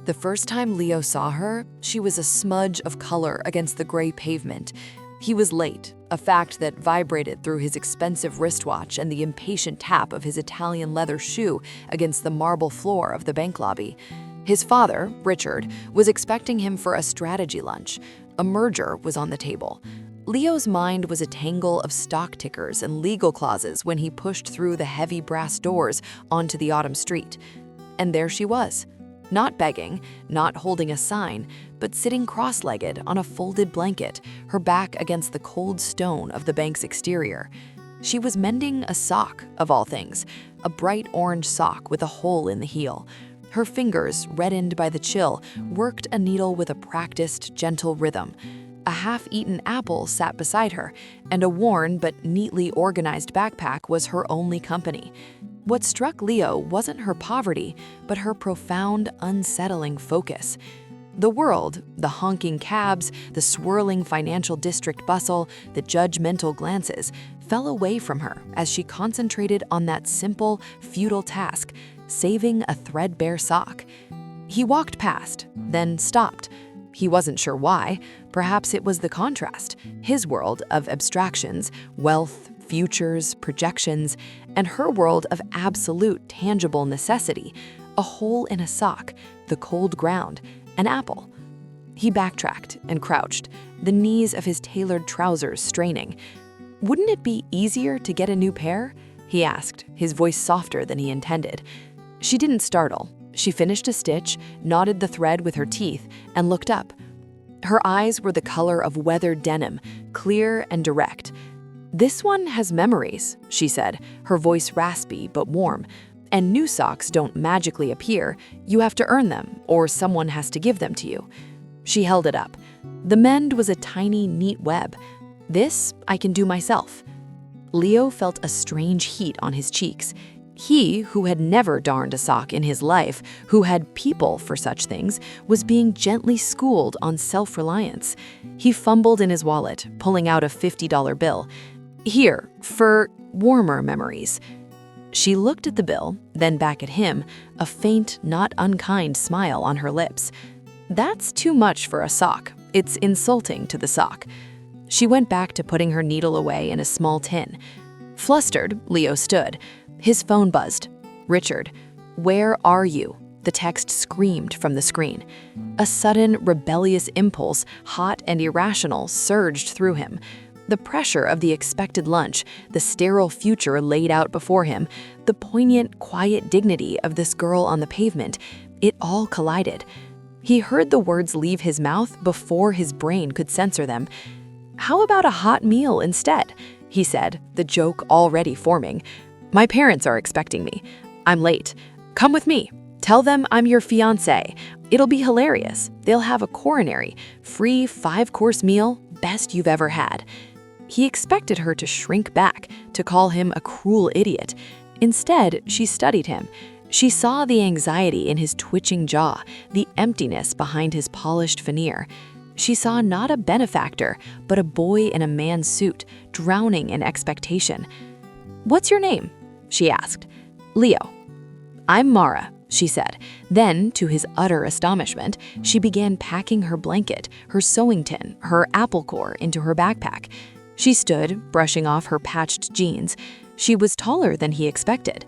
The first time Leo saw her, she was a smudge of color against the gray pavement. He was late, a fact that vibrated through his expensive wristwatch and the impatient tap of his Italian leather shoe against the marble floor of the bank lobby. His father, Richard, was expecting him for a strategy lunch. A merger was on the table. Leo's mind was a tangle of stock tickers and legal clauses when he pushed through the heavy brass doors onto the autumn street. And there she was. Not begging, not holding a sign, but sitting cross-legged on a folded blanket, her back against the cold stone of the bank's exterior. She was mending a sock, of all things, a bright orange sock with a hole in the heel. Her fingers, reddened by the chill, worked a needle with a practiced, gentle rhythm. A half-eaten apple sat beside her, and a worn but neatly organized backpack was her only company. What struck Leo wasn't her poverty, but her profound, unsettling focus. The world, the honking cabs, the swirling financial district bustle, the judgmental glances, fell away from her as she concentrated on that simple, futile task, saving a threadbare sock. He walked past, then stopped. He wasn't sure why. Perhaps it was the contrast, his world of abstractions, wealth, futures, projections, and her world of absolute tangible necessity, a hole in a sock, the cold ground, an apple. He backtracked and crouched, the knees of his tailored trousers straining. "Wouldn't it be easier to get a new pair?" he asked, his voice softer than he intended. She didn't startle. She finished a stitch, knotted the thread with her teeth, and looked up. Her eyes were the color of weathered denim, clear and direct. "This one has memories," she said, her voice raspy but warm. "And new socks don't magically appear. You have to earn them, or someone has to give them to you." She held it up. The mend was a tiny, neat web. "This I can do myself." Leo felt a strange heat on his cheeks. He, who had never darned a sock in his life, who had people for such things, was being gently schooled on self-reliance. He fumbled in his wallet, pulling out a $50 bill. "Here, for warmer memories." She looked at the bill, then back at him, a faint, not unkind smile on her lips. "That's too much for a sock. It's insulting to the sock." She went back to putting her needle away in a small tin. Flustered, Leo stood. His phone buzzed. "Richard, where are you?" The text screamed from the screen. A sudden, rebellious impulse, hot and irrational, surged through him. The pressure of the expected lunch, the sterile future laid out before him, the poignant, quiet dignity of this girl on the pavement, it all collided. He heard the words leave his mouth before his brain could censor them. "How about a hot meal instead?" he said, the joke already forming. "My parents are expecting me. I'm late. Come with me. Tell them I'm your fiancée. It'll be hilarious. They'll have a coronary, free 5-course meal, best you've ever had." He expected her to shrink back, to call him a cruel idiot. Instead, she studied him. She saw the anxiety in his twitching jaw, the emptiness behind his polished veneer. She saw not a benefactor, but a boy in a man's suit, drowning in expectation. "What's your name?" she asked. "Leo." "I'm Mara," she said. Then, to his utter astonishment, she began packing her blanket, her sewing tin, her apple core into her backpack. She stood, brushing off her patched jeans. She was taller than he expected.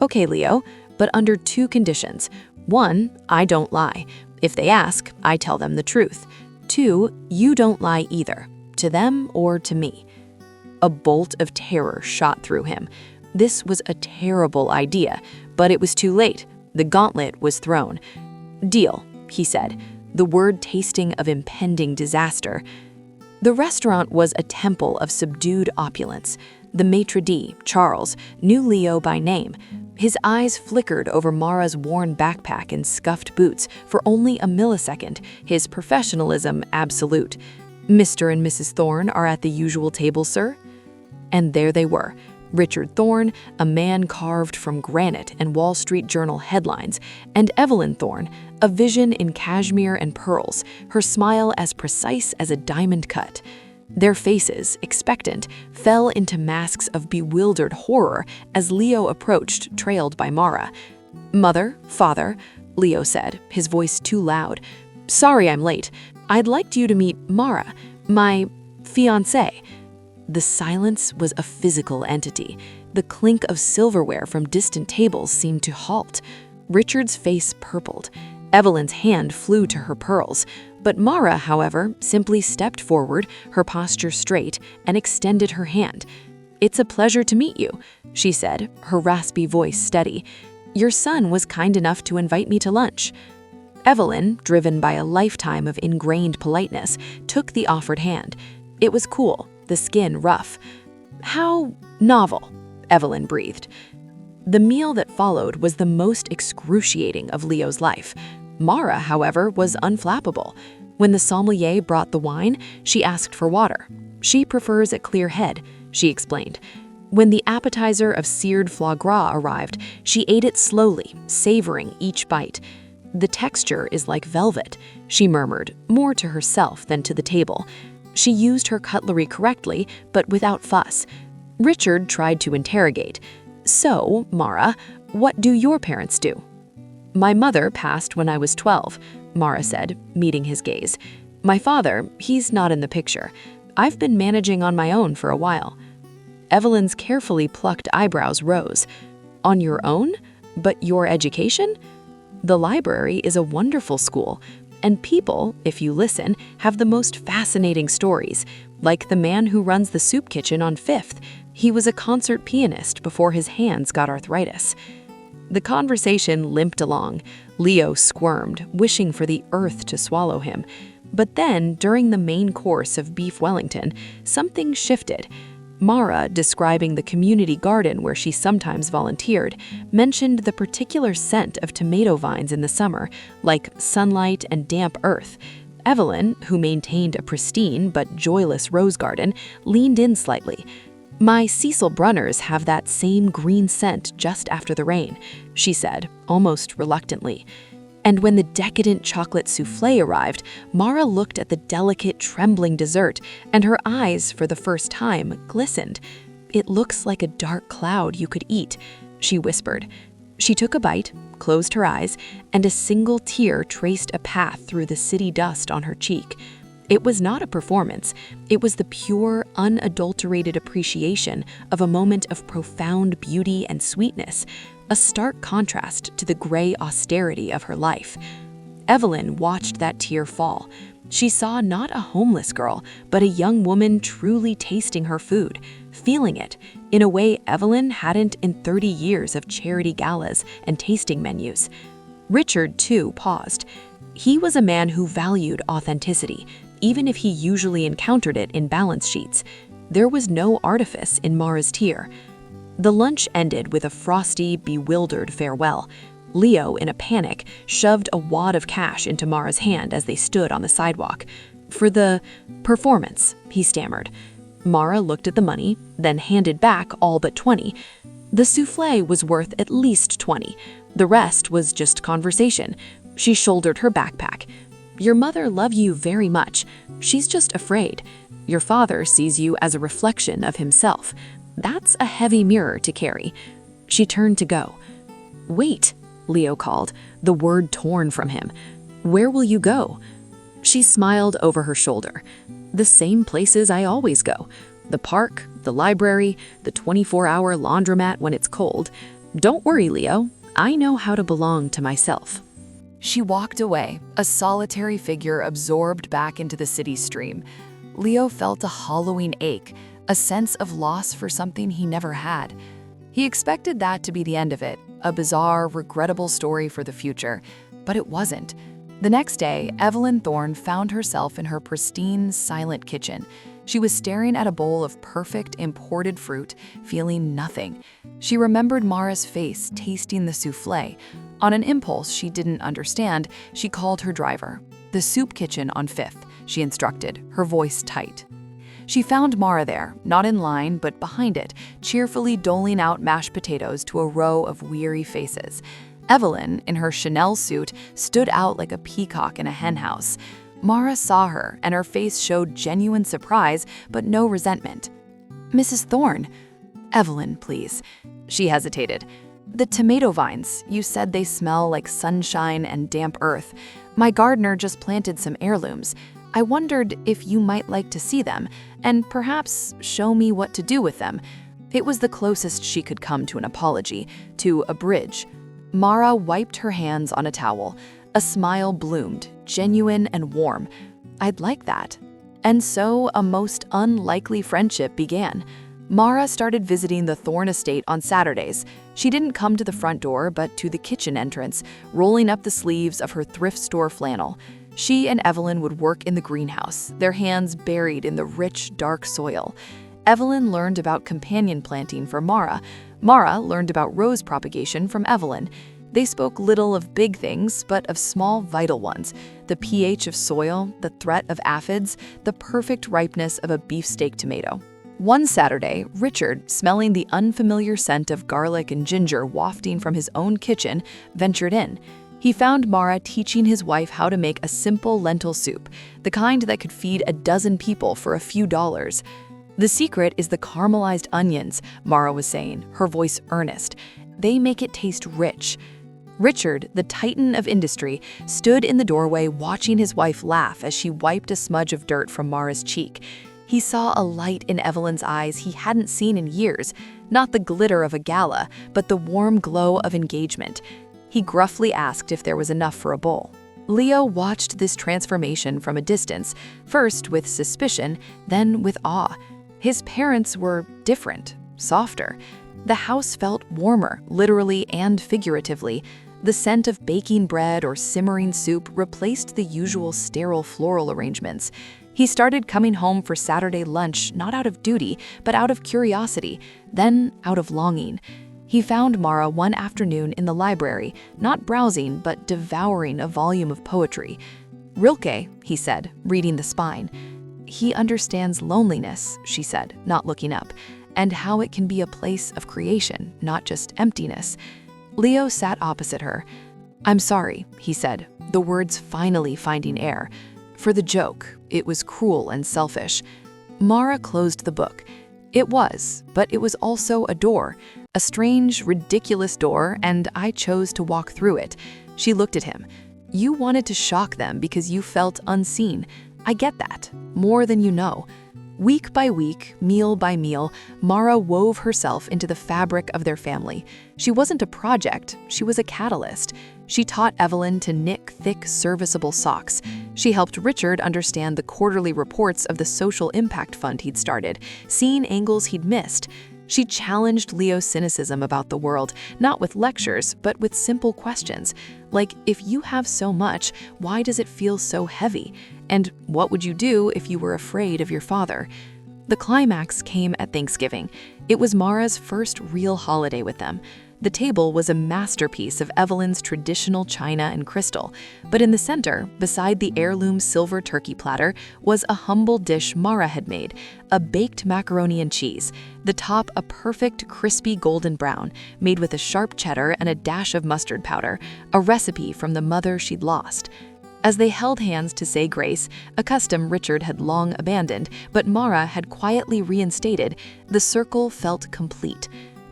"Okay, Leo, but under 2 conditions. 1, I don't lie. If they ask, I tell them the truth. 2, you don't lie either, to them or to me." A bolt of terror shot through him. This was a terrible idea, but it was too late. The gauntlet was thrown. "Deal," he said, the word tasting of impending disaster. The restaurant was a temple of subdued opulence. The maitre d', Charles, knew Leo by name. His eyes flickered over Mara's worn backpack and scuffed boots for only a millisecond, his professionalism absolute. "Mr. and Mrs. Thorne are at the usual table, sir?" And there they were. Richard Thorne, a man carved from granite and Wall Street Journal headlines, and Evelyn Thorne, a vision in cashmere and pearls, her smile as precise as a diamond cut. Their faces, expectant, fell into masks of bewildered horror as Leo approached, trailed by Mara. "Mother, father, Leo said, his voice too loud. "Sorry I'm late. I'd like you to meet Mara, my fiancée." The silence was a physical entity. The clink of silverware from distant tables seemed to halt. Richard's face purpled. Evelyn's hand flew to her pearls. But Mara, however, simply stepped forward, her posture straight, and extended her hand. "It's a pleasure to meet you," she said, her raspy voice steady. "Your son was kind enough to invite me to lunch." Evelyn, driven by a lifetime of ingrained politeness, took the offered hand. It was cool, the skin rough. "How novel," Evelyn breathed. The meal that followed was the most excruciating of Leo's life. Mara, however, was unflappable. When the sommelier brought the wine, she asked for water. "She prefers a clear head," she explained. When the appetizer of seared foie gras arrived, she ate it slowly, savoring each bite. "The texture is like velvet," she murmured, more to herself than to the table. She used her cutlery correctly, but without fuss. Richard tried to interrogate. "So, Mara, what do your parents do?" "My mother passed when I was 12, Mara said, meeting his gaze. "My father, he's not in the picture. I've been managing on my own for a while." Evelyn's carefully plucked eyebrows rose. "On your own? But your education?" "The library is a wonderful school, and people, if you listen, have the most fascinating stories, like the man who runs the soup kitchen on 5th. He was a concert pianist before his hands got arthritis." The conversation limped along. Leo squirmed, wishing for the earth to swallow him. But then, during the main course of beef Wellington, something shifted. Mara, describing the community garden where she sometimes volunteered, mentioned the particular scent of tomato vines in the summer, like sunlight and damp earth. Evelyn, who maintained a pristine but joyless rose garden, leaned in slightly. "My Cecil Brunners have that same green scent just after the rain," she said, almost reluctantly. And when the decadent chocolate soufflé arrived, Mara looked at the delicate, trembling dessert, and her eyes, for the first time, glistened. "It looks like a dark cloud you could eat," she whispered. She took a bite, closed her eyes, and a single tear traced a path through the city dust on her cheek. It was not a performance. It was the pure, unadulterated appreciation of a moment of profound beauty and sweetness, a stark contrast to the gray austerity of her life. Evelyn watched that tear fall. She saw not a homeless girl, but a young woman truly tasting her food, feeling it, in a way Evelyn hadn't in 30 years of charity galas and tasting menus. Richard, too, paused. He was a man who valued authenticity, even if he usually encountered it in balance sheets. There was no artifice in Mara's tear. The lunch ended with a frosty, bewildered farewell. Leo, in a panic, shoved a wad of cash into Mara's hand as they stood on the sidewalk. "For the performance," he stammered. Mara looked at the money, then handed back all but 20. The soufflé was worth at least 20. The rest was just conversation. She shouldered her backpack. "Your mother loves you very much. She's just afraid. Your father sees you as a reflection of himself. That's a heavy mirror to carry." She turned to go. "Wait," Leo called, the word torn from him. "Where will you go?" She smiled over her shoulder. "The same places I always go. The park, the library, the 24-hour laundromat when it's cold. Don't worry, Leo. I know how to belong to myself." She walked away, a solitary figure absorbed back into the city stream. Leo felt a hollowing ache, a sense of loss for something he never had. He expected that to be the end of it, a bizarre, regrettable story for the future, but it wasn't. The next day, Evelyn Thorne found herself in her pristine, silent kitchen. She was staring at a bowl of perfect imported fruit, feeling nothing. She remembered Mara's face tasting the soufflé. On an impulse she didn't understand, she called her driver. "The soup kitchen on 5th, she instructed, her voice tight. She found Mara there, not in line, but behind it, cheerfully doling out mashed potatoes to a row of weary faces. Evelyn, in her Chanel suit, stood out like a peacock in a henhouse. Mara saw her, and her face showed genuine surprise, but no resentment. "Mrs. Thorne." "Evelyn, please." She hesitated. "The tomato vines. You said they smell like sunshine and damp earth. My gardener just planted some heirlooms. I wondered if you might like to see them, and perhaps show me what to do with them." It was the closest she could come to an apology, to a bridge. Mara wiped her hands on a towel. A smile bloomed, genuine and warm. "I'd like that." And so a most unlikely friendship began. Mara started visiting the Thorne estate on Saturdays. She didn't come to the front door, but to the kitchen entrance, rolling up the sleeves of her thrift store flannel. She and Evelyn would work in the greenhouse, their hands buried in the rich, dark soil. Evelyn learned about companion planting from Mara. Mara learned about rose propagation from Evelyn. They spoke little of big things, but of small, vital ones: the pH of soil, the threat of aphids, the perfect ripeness of a beefsteak tomato. One Saturday, Richard, smelling the unfamiliar scent of garlic and ginger wafting from his own kitchen, ventured in. He found Mara teaching his wife how to make a simple lentil soup, the kind that could feed a dozen people for a few dollars. "The secret is the caramelized onions," Mara was saying, her voice earnest. "They make it taste rich." Richard, the titan of industry, stood in the doorway watching his wife laugh as she wiped a smudge of dirt from Mara's cheek. He saw a light in Evelyn's eyes he hadn't seen in years, not the glitter of a gala, but the warm glow of engagement. He gruffly asked if there was enough for a bowl. Leo watched this transformation from a distance, first with suspicion, then with awe. His parents were different, softer. The house felt warmer, literally and figuratively. The scent of baking bread or simmering soup replaced the usual sterile floral arrangements. He started coming home for Saturday lunch not out of duty, but out of curiosity, then out of longing. He found Mara one afternoon in the library, not browsing, but devouring a volume of poetry. "Rilke," he said, reading the spine. "He understands loneliness," she said, not looking up, "and how it can be a place of creation, not just emptiness." Leo sat opposite her. "I'm sorry," he said, the words finally finding air. "For the joke, it was cruel and selfish." Mara closed the book. It was, but it was also a door. A strange, ridiculous door, and I chose to walk through it. She looked at him. "You wanted to shock them because you felt unseen. I get that, more than you know." Week by week, meal by meal, Mara wove herself into the fabric of their family. She wasn't a project, she was a catalyst. She taught Evelyn to knit thick, serviceable socks. She helped Richard understand the quarterly reports of the social impact fund he'd started, seeing angles he'd missed. She challenged Leo's cynicism about the world, not with lectures, but with simple questions. Like, if you have so much, why does it feel so heavy? And what would you do if you were afraid of your father? The climax came at Thanksgiving. It was Mara's first real holiday with them. The table was a masterpiece of Evelyn's traditional china and crystal, but in the center, beside the heirloom silver turkey platter, was a humble dish Mara had made, a baked macaroni and cheese, the top a perfect crispy golden brown, made with a sharp cheddar and a dash of mustard powder, a recipe from the mother she'd lost. As they held hands to say grace, a custom Richard had long abandoned, but Mara had quietly reinstated, the circle felt complete.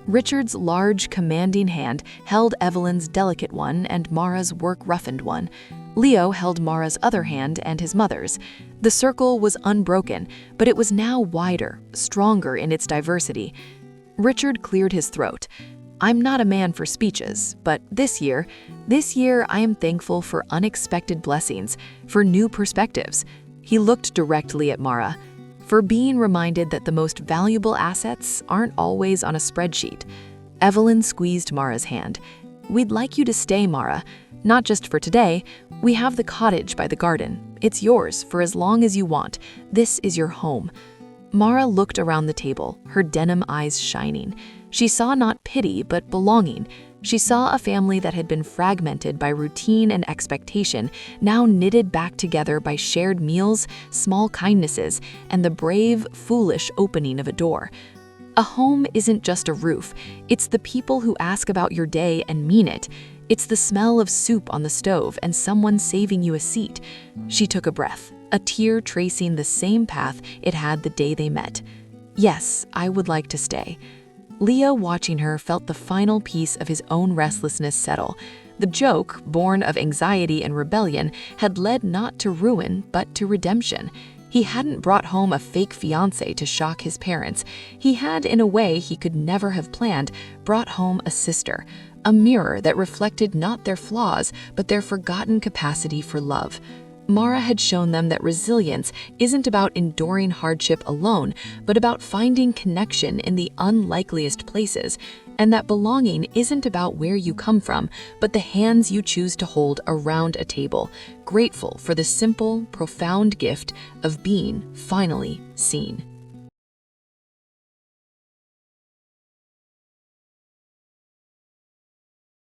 Richard's large, commanding hand held Evelyn's delicate one and Mara's work-roughened one. Leo held Mara's other hand and his mother's. The circle was unbroken, but it was now wider, stronger in its diversity. Richard cleared his throat. "I'm not a man for speeches, but this year I am thankful for unexpected blessings, for new perspectives." He looked directly at Mara. "For being reminded that the most valuable assets aren't always on a spreadsheet." Evelyn squeezed Mara's hand. "We'd like you to stay, Mara. Not just for today. We have the cottage by the garden. It's yours for as long as you want. This is your home." Mara looked around the table, her denim eyes shining. She saw not pity, but belonging. She saw a family that had been fragmented by routine and expectation, now knitted back together by shared meals, small kindnesses, and the brave, foolish opening of a door. A home isn't just a roof. It's the people who ask about your day and mean it. It's the smell of soup on the stove and someone saving you a seat. She took a breath, a tear tracing the same path it had the day they met. "Yes, I would like to stay." Leo, watching her, felt the final piece of his own restlessness settle. The joke, born of anxiety and rebellion, had led not to ruin, but to redemption. He hadn't brought home a fake fiancée to shock his parents. He had, in a way he could never have planned, brought home a sister, a mirror that reflected not their flaws, but their forgotten capacity for love. Mara had shown them that resilience isn't about enduring hardship alone, but about finding connection in the unlikeliest places, and that belonging isn't about where you come from, but the hands you choose to hold around a table, grateful for the simple, profound gift of being finally seen.